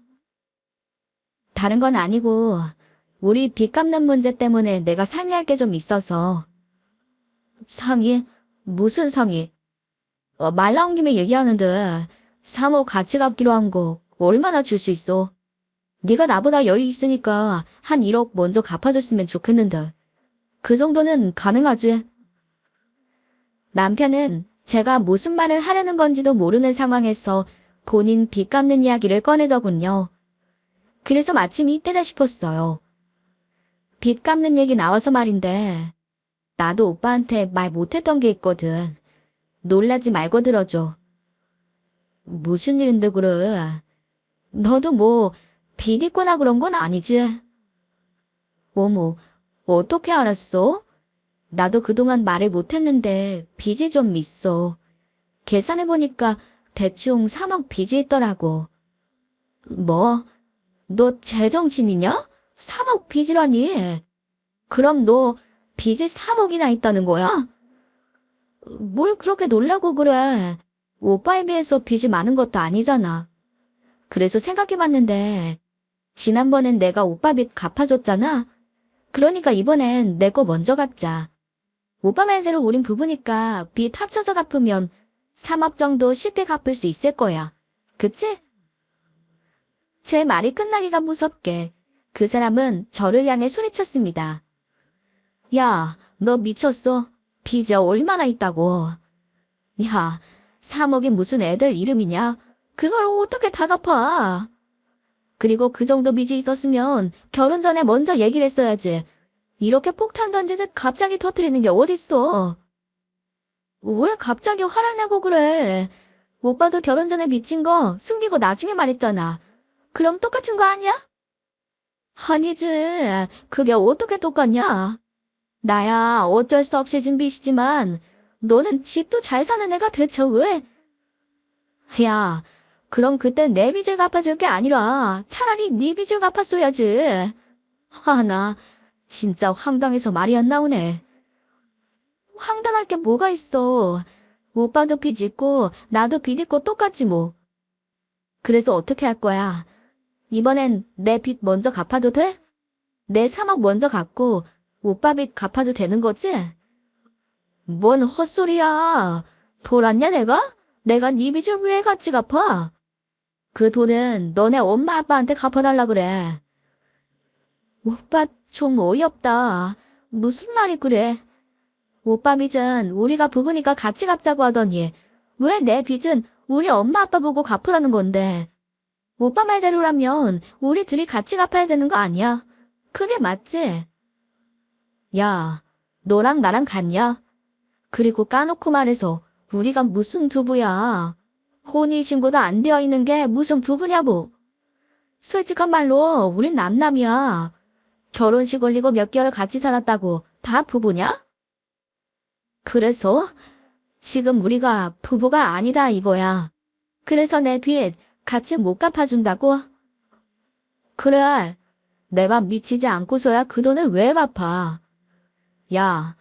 다른 건 아니고 우리 빚 갚는 문제 때문에 내가 상의할 게 좀 있어서. 상의? 무슨 상의? 말 나온 김에 얘기하는데 3억 같이 갚기로 한 거 얼마나 줄 수 있어? 네가 나보다 여유 있으니까 한 1억 먼저 갚아줬으면 좋겠는데. 그 정도는 가능하지? 남편은 제가 무슨 말을 하려는 건지도 모르는 상황에서 본인 빚 갚는 이야기를 꺼내더군요. 그래서 마침 이때다 싶었어요. 빚 갚는 얘기 나와서 말인데 나도 오빠한테 말 못했던 게 있거든. 놀라지 말고 들어줘. 무슨 일인데 그래? 너도 뭐 빚 있거나 그런 건 아니지? 어머, 어떻게 알았어? 나도 그동안 말을 못했는데 빚이 좀 있어. 계산해보니까 대충 3억 빚이 있더라고. 뭐? 너 제정신이냐? 3억 빚이라니? 그럼 너 빚이 3억이나 있다는 거야? 뭘 그렇게 놀라고 그래? 오빠에 비해서 빚이 많은 것도 아니잖아. 그래서 생각해봤는데 지난번엔 내가 오빠 빚 갚아줬잖아. 그러니까 이번엔 내 거 먼저 갚자. 오빠 말대로 우린 부부니까 빚 합쳐서 갚으면 3억 정도 쉽게 갚을 수 있을 거야. 그치? 제 말이 끝나기가 무섭게 그 사람은 저를 향해 소리쳤습니다. 야, 너 미쳤어? 빚이 얼마나 있다고. 야, 3억이 무슨 애들 이름이냐? 그걸 어떻게 다 갚아? 그리고 그 정도 빚이 있었으면 결혼 전에 먼저 얘기를 했어야지. 이렇게 폭탄 던지듯 갑자기 터뜨리는 게 어딨어. 왜 갑자기 화를 내고 그래? 오빠도 결혼 전에 미친 거 숨기고 나중에 말했잖아. 그럼 똑같은 거 아니야? 아니지. 그게 어떻게 똑같냐? 나야 어쩔 수 없이 진 빚이지만 너는 집도 잘 사는 애가 대체 왜? 야, 그럼 그땐 내 빚을 갚아줄 게 아니라 차라리 네 빚을 갚았어야지. 나 진짜 황당해서 말이 안 나오네. 황당할 게 뭐가 있어. 오빠도 빚 있고 나도 빚 있고 똑같지 뭐. 그래서 어떻게 할 거야? 이번엔 내 빚 먼저 갚아도 돼? 내 3억 먼저 갚고 오빠 빚 갚아도 되는 거지? 뭔 헛소리야. 돌았냐 내가? 내가 네 빚을 왜 같이 갚아? 그 돈은 너네 엄마 아빠한테 갚아달라 그래. 오빠 좀 어이없다. 무슨 말이 그래? 오빠 빚은 우리가 부부니까 같이 갚자고 하더니 왜 내 빚은 우리 엄마 아빠 보고 갚으라는 건데? 오빠 말대로라면 우리 둘이 같이 갚아야 되는 거 아니야? 그게 맞지? 야, 너랑 나랑 같냐? 그리고 까놓고 말해서 우리가 무슨 부부야? 혼인신고도 안 되어 있는 게 무슨 부부냐고. 솔직한 말로 우린 남남이야. 결혼식 올리고 몇 개월 같이 살았다고 다 부부냐? 그래서 지금 우리가 부부가 아니다 이거야. 그래서 내 빚 같이 못 갚아준다고? 그래, 내 맘 미치지 않고서야 그 돈을 왜 갚아? 야,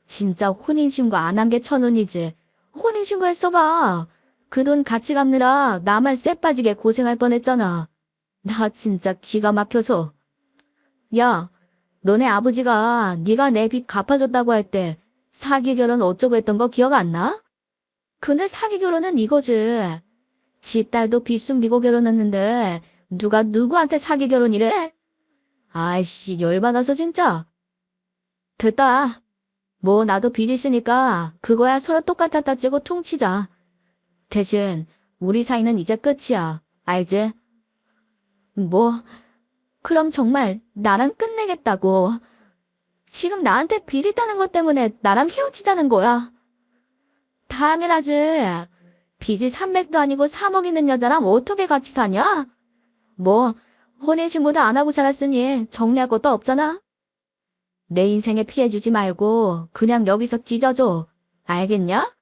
진짜 혼인신고 안 한 게 천운이지. 혼인신고 했어봐. 그 돈 같이 갚느라 나만 쎄 빠지게 고생할 뻔했잖아. 나 진짜 기가 막혀서. 야, 너네 아버지가 네가 내 빚 갚아줬다고 할 때 사기 결혼 어쩌고 했던 거 기억 안 나? 근데 사기 결혼은 이거지. 지 딸도 빚 숨기고 결혼했는데 누가 누구한테 사기 결혼이래? 아이씨 열받아서 진짜. 됐다. 뭐 나도 빚 있으니까 그거야 서로 똑같았다 찌고 퉁치자. 대신 우리 사이는 이제 끝이야. 알지? 뭐 그럼 정말 나랑 끝내겠다고. 지금 나한테 빚 있다는 것 때문에 나랑 헤어지자는 거야. 당연하지. 빚이 300도 아니고 3억 있는 여자랑 어떻게 같이 사냐? 뭐 혼인신고도 안 하고 살았으니 정리할 것도 없잖아. 내 인생에 피해 주지 말고 그냥 여기서 찢어줘. 알겠냐?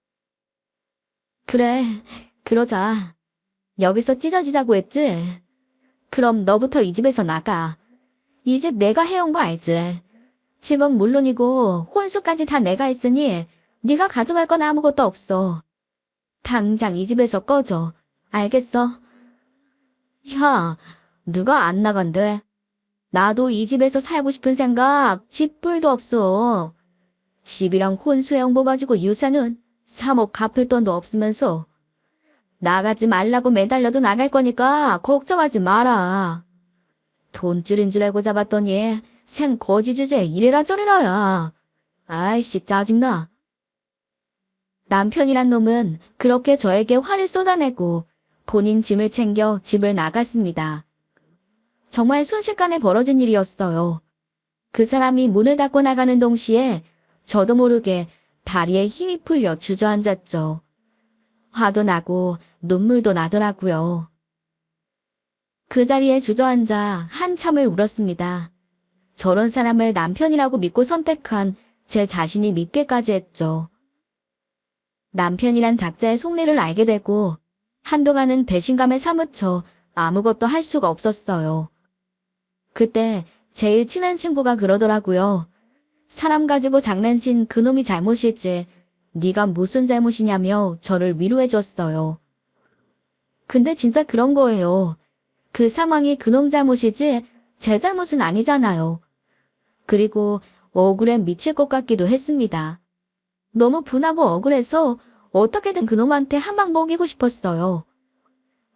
그래, 그러자. 여기서 찢어지자고 했지? 그럼 너부터 이 집에서 나가. 이 집 내가 해온 거 알지? 집은 물론이고 혼수까지 다 내가 했으니 네가 가져갈 건 아무것도 없어. 당장 이 집에서 꺼져. 알겠어? 야, 누가 안 나간대? 나도 이 집에서 살고 싶은 생각 집불도 없어. 집이랑 혼수형 뽑아주고 유산은 3억 갚을 돈도 없으면서 나가지 말라고 매달려도 나갈 거니까 걱정하지 마라. 돈줄인 줄 알고 잡았더니 생 거지 주제 이래라 저래라야. 아이씨 짜증나. 남편이란 놈은 그렇게 저에게 화를 쏟아내고 본인 짐을 챙겨 집을 나갔습니다. 정말 순식간에 벌어진 일이었어요. 그 사람이 문을 닫고 나가는 동시에 저도 모르게 다리에 힘이 풀려 주저앉았죠. 화도 나고 눈물도 나더라고요. 그 자리에 주저앉아 한참을 울었습니다. 저런 사람을 남편이라고 믿고 선택한 제 자신이 밉게까지 했죠. 남편이란 작자의 속내를 알게 되고 한동안은 배신감에 사무쳐 아무것도 할 수가 없었어요. 그때 제일 친한 친구가 그러더라고요. 사람 가지고 장난친 그놈이 잘못이지 네가 무슨 잘못이냐며 저를 위로해줬어요. 근데 진짜 그런 거예요. 그 상황이 그놈 잘못이지 제 잘못은 아니잖아요. 그리고 억울해 미칠 것 같기도 했습니다. 너무 분하고 억울해서 어떻게든 그놈한테 한 방 먹이고 싶었어요.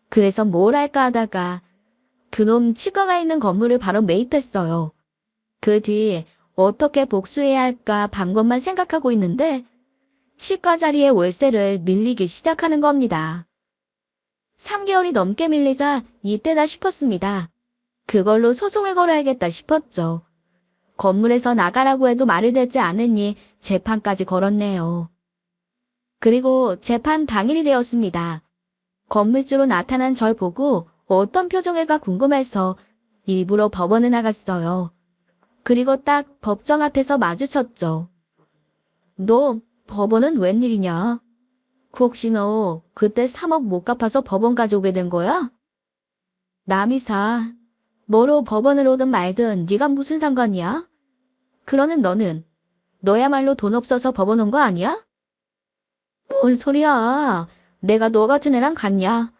그래서 뭘 할까 하다가 그놈 치과가 있는 건물을 바로 매입했어요. 그 뒤 어떻게 복수해야 할까 방법만 생각하고 있는데 치과 자리에 월세를 밀리기 시작하는 겁니다. 3개월이 넘게 밀리자 이때다 싶었습니다. 그걸로 소송을 걸어야겠다 싶었죠. 건물에서 나가라고 해도 말을 듣지 않으니 재판까지 걸었네요. 그리고 재판 당일이 되었습니다. 건물주로 나타난 절 보고 어떤 표정일까 궁금해서 일부러 법원에 나갔어요. 그리고 딱 법정 앞에서 마주쳤죠. 너 법원은 웬일이냐? 혹시 너 그때 3억 못 갚아서 법원까지 오게 된 거야? 남이사, 뭐로 법원을 오든 말든 네가 무슨 상관이야? 그러는 너는 너야말로 돈 없어서 법원 온 거 아니야? 뭔 소리야. 내가 너 같은 애랑 같냐?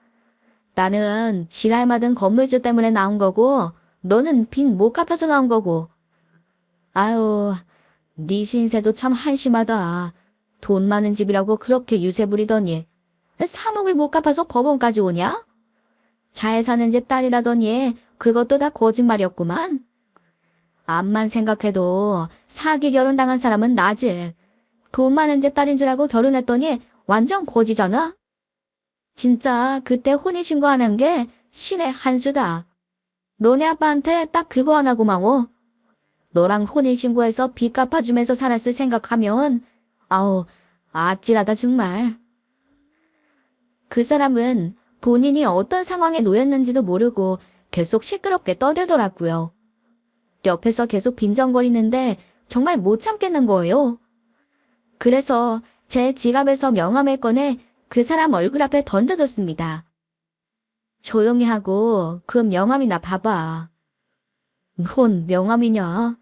나는 지랄 맞은 건물주 때문에 나온 거고 너는 빚 못 갚아서 나온 거고. 아유, 네 신세도 참 한심하다. 돈 많은 집이라고 그렇게 유세 부리더니 3억을 못 갚아서 법원까지 오냐? 잘 사는 집 딸이라더니 그것도 다 거짓말이었구만. 암만 생각해도 사기 결혼당한 사람은 나지. 돈 많은 집 딸인 줄 알고 결혼했더니 완전 거지잖아. 진짜 그때 혼인신고하는 게 신의 한 수다. 너네 아빠한테 딱 그거 하나 고마워. 너랑 혼인신고해서 빚 갚아주면서 살았을 생각하면 아우 아찔하다 정말. 그 사람은 본인이 어떤 상황에 놓였는지도 모르고 계속 시끄럽게 떠들더라고요. 옆에서 계속 빈정거리는데 정말 못 참겠는 거예요. 그래서 제 지갑에서 명함을 꺼내 그 사람 얼굴 앞에 던져뒀습니다. 조용히 하고 그 명함이나 봐봐. 뭔 명함이냐?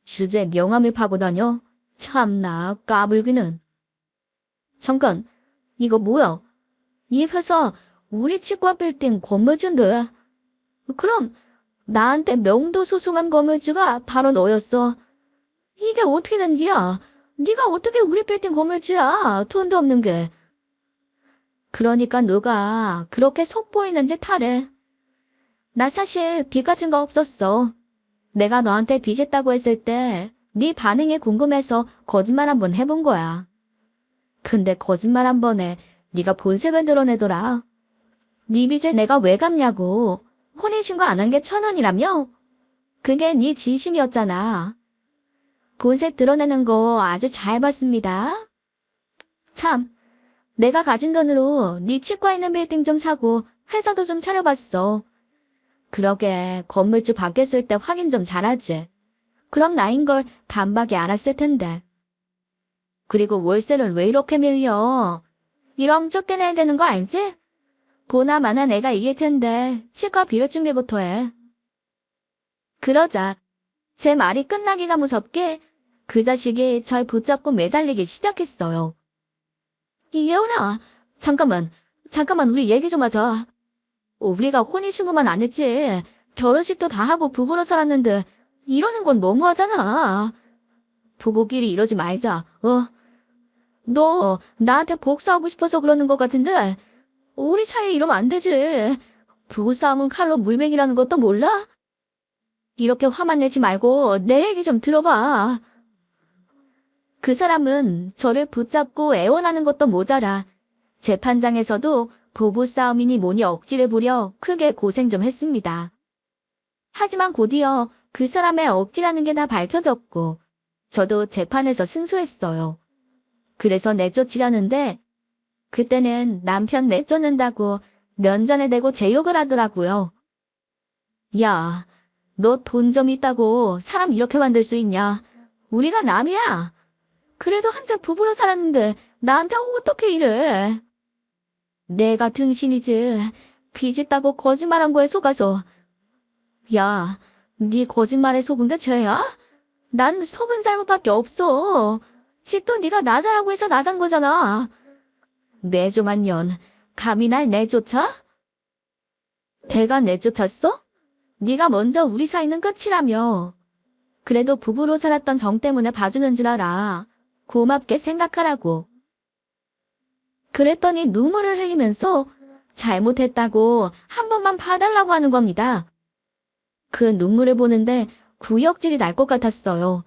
주제 명함을 파고 다녀? 참나 까불기는. 잠깐, 이거 뭐야? 이 회사 우리 치과 빌딩 건물주인데. 그럼 나한테 명도 소송한 건물주가 바로 너였어. 이게 어떻게 된 일이야? 네가 어떻게 우리 빌딩 건물주야? 돈도 없는 게. 그러니까 누가 그렇게 속 보이는 짓 하래. 나 사실 빚 같은 거 없었어. 내가 너한테 빚있다고 했을 때 네 반응이 궁금해서 거짓말 한번 해본 거야. 근데 거짓말 한 번에 네가 본색을 드러내더라. 네 빚을 내가 왜 갚냐고. 혼인신고 안 한 게 1,000원이라며? 그게 네 진심이었잖아. 본색 드러내는 거 아주 잘 봤습니다. 참, 내가 가진 돈으로 네 치과 있는 빌딩 좀 사고 회사도 좀 차려봤어. 그러게 건물주 바뀌었을 때 확인 좀 잘하지. 그럼 나인 걸 단박에 알았을 텐데. 그리고 월세를 왜 이렇게 밀려? 이럼 쫓겨내야 되는 거 알지? 보나마나 내가 이길 텐데 치과 비료 준비부터 해. 그러자 제 말이 끝나기가 무섭게 그 자식이 절 붙잡고 매달리기 시작했어요. 이예훈아, 잠깐만 우리 얘기 좀 하자. 우리가 혼인신고만 안 했지. 결혼식도 다 하고 부부로 살았는데 이러는 건 너무하잖아. 부부끼리 이러지 말자. 너 나한테 복수하고 싶어서 그러는 것 같은데 우리 사이에 이러면 안 되지. 부부싸움은 칼로 물맹이라는 것도 몰라? 이렇게 화만 내지 말고 내 얘기 좀 들어봐. 그 사람은 저를 붙잡고 애원하는 것도 모자라 재판장에서도 부부싸움이니 뭐니 억지를 부려 크게 고생 좀 했습니다. 하지만 곧이어 그 사람의 억지라는 게 다 밝혀졌고 저도 재판에서 승소했어요. 그래서 내쫓으려는데 그때는 남편 내쫓는다고 면전에 대고 제 욕을 하더라고요. 야, 너 돈 좀 있다고 사람 이렇게 만들 수 있냐? 우리가 남이야. 그래도 한창 부부로 살았는데 나한테 어떻게 이래? 내가 등신이지. 빚있다고 거짓말한 거에 속아서. 야, 네 거짓말에 속은 게 죄야? 난 속은 잘못밖에 없어. 집도 네가 나자라고 해서 나간 거잖아. 내조만 년, 감히 날 내쫓아? 내가 내쫓았어? 네가 먼저 우리 사이는 끝이라며. 그래도 부부로 살았던 정 때문에 봐주는 줄 알아. 고맙게 생각하라고. 그랬더니 눈물을 흘리면서 잘못했다고 한 번만 봐달라고 하는 겁니다. 그 눈물을 보는데 구역질이 날 것 같았어요.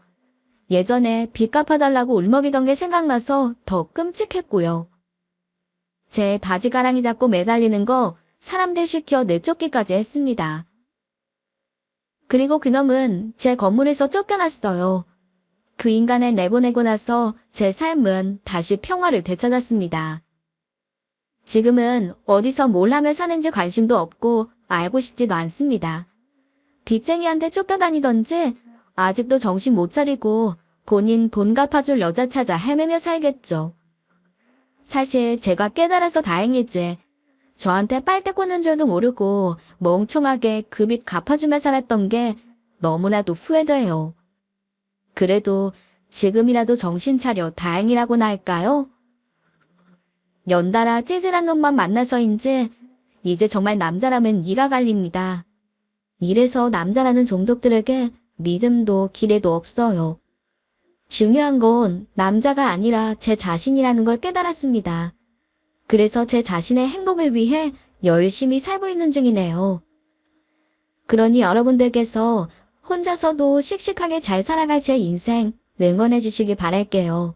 예전에 빚 갚아달라고 울먹이던 게 생각나서 더 끔찍했고요. 제 바지가랑이 잡고 매달리는 거 사람들 시켜 내쫓기까지 했습니다. 그리고 그놈은 제 건물에서 쫓겨났어요. 그 인간을 내보내고 나서 제 삶은 다시 평화를 되찾았습니다. 지금은 어디서 뭘 하며 사는지 관심도 없고 알고 싶지도 않습니다. 빚쟁이한테 쫓겨다니던지 아직도 정신 못 차리고 본인 돈 갚아줄 여자 찾아 헤매며 살겠죠. 사실 제가 깨달아서 다행이지. 저한테 빨대 꽂는 줄도 모르고 멍청하게 그 빚 갚아주며 살았던 게 너무나도 후회돼요. 그래도 지금이라도 정신 차려 다행이라고나 할까요? 연달아 찌질한 놈만 만나서인지 이제 정말 남자라면 이가 갈립니다. 이래서 남자라는 종족들에게 믿음도 기대도 없어요. 중요한 건 남자가 아니라 제 자신이라는 걸 깨달았습니다. 그래서 제 자신의 행복을 위해 열심히 살고 있는 중이네요. 그러니 여러분들께서 혼자서도 씩씩하게 잘 살아갈 제 인생 응원해 주시기 바랄게요.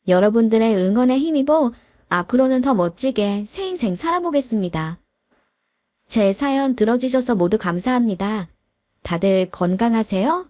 여러분들의 응원에 힘입어 앞으로는 더 멋지게 새 인생 살아보겠습니다. 제 사연 들어주셔서 모두 감사합니다. 다들 건강하세요?